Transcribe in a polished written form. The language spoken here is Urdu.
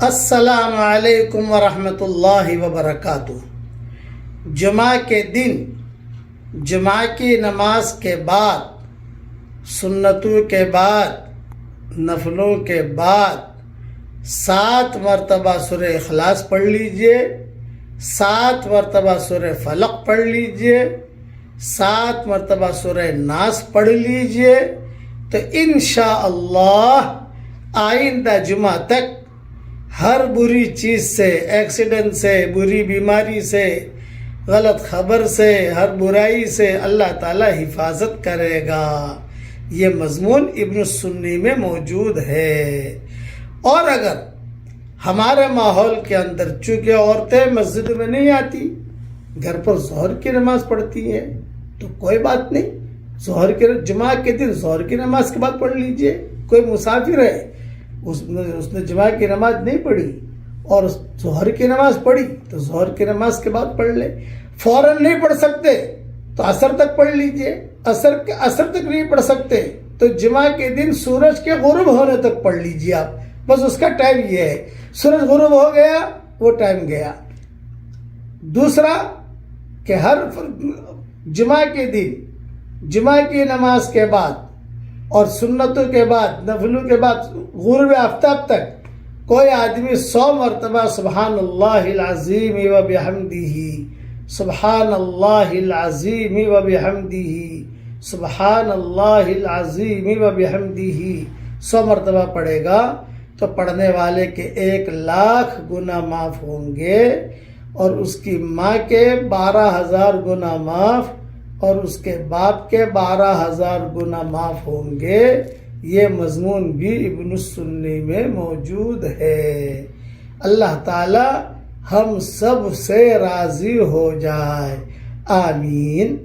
السلام علیکم ورحمۃ اللہ وبرکاتہ۔ جمعہ کے دن جمعہ کی نماز کے بعد سنتوں کے بعد نفلوں کے بعد 7 مرتبہ سورہ اخلاص پڑھ لیجئے، 7 مرتبہ سورہ فلق پڑھ لیجئے، 7 مرتبہ سورہ ناس پڑھ لیجئے، تو انشاءاللہ آئندہ جمعہ تک ہر بری چیز سے، ایکسیڈنٹ سے، بری بیماری سے، غلط خبر سے، ہر برائی سے اللہ تعالی حفاظت کرے گا۔ یہ مضمون ابن السنی میں موجود ہے۔ اور اگر ہمارے ماحول کے اندر چونکہ عورتیں مسجد میں نہیں آتی، گھر پر ظہر کی نماز پڑھتی ہیں، تو کوئی بات نہیں، جمعہ کے دن ظہر کی نماز کے بعد پڑھ لیجئے۔ کوئی مسافر ہے، اس نے جمعہ کی نماز نہیں پڑھی اور ظہر کی نماز پڑھی، تو ظہر کی نماز کے بعد پڑھ لے۔ فوراً نہیں پڑھ سکتے تو عصر تک پڑھ لیجئے، عصر تک نہیں پڑھ سکتے تو جمعہ کے دن سورج کے غروب ہونے تک پڑھ لیجئے۔ آپ بس اس کا ٹائم یہ ہے، سورج غروب ہو گیا وہ ٹائم گیا۔ دوسرا کہ ہر جمعہ کے دن جمعہ کی نماز کے بعد اور سنتوں کے بعد نفلوں کے بعد غروب آفتاب تک کوئی آدمی 100 مرتبہ سبحان اللہ العظیم و بحمدہ، سبحان اللہ العظیم و بحمدہ، سبحان اللہ العظیم و بحمدہ 100 مرتبہ پڑھے گا تو پڑھنے والے کے 1,00,000 گناہ معاف ہوں گے، اور اس کی ماں کے 12,000 گناہ معاف، اور اس کے باپ کے 12,000 گناہ معاف ہوں گے۔ یہ مضمون بھی ابن السنی میں موجود ہے۔ اللہ تعالی ہم سب سے راضی ہو جائے، آمین۔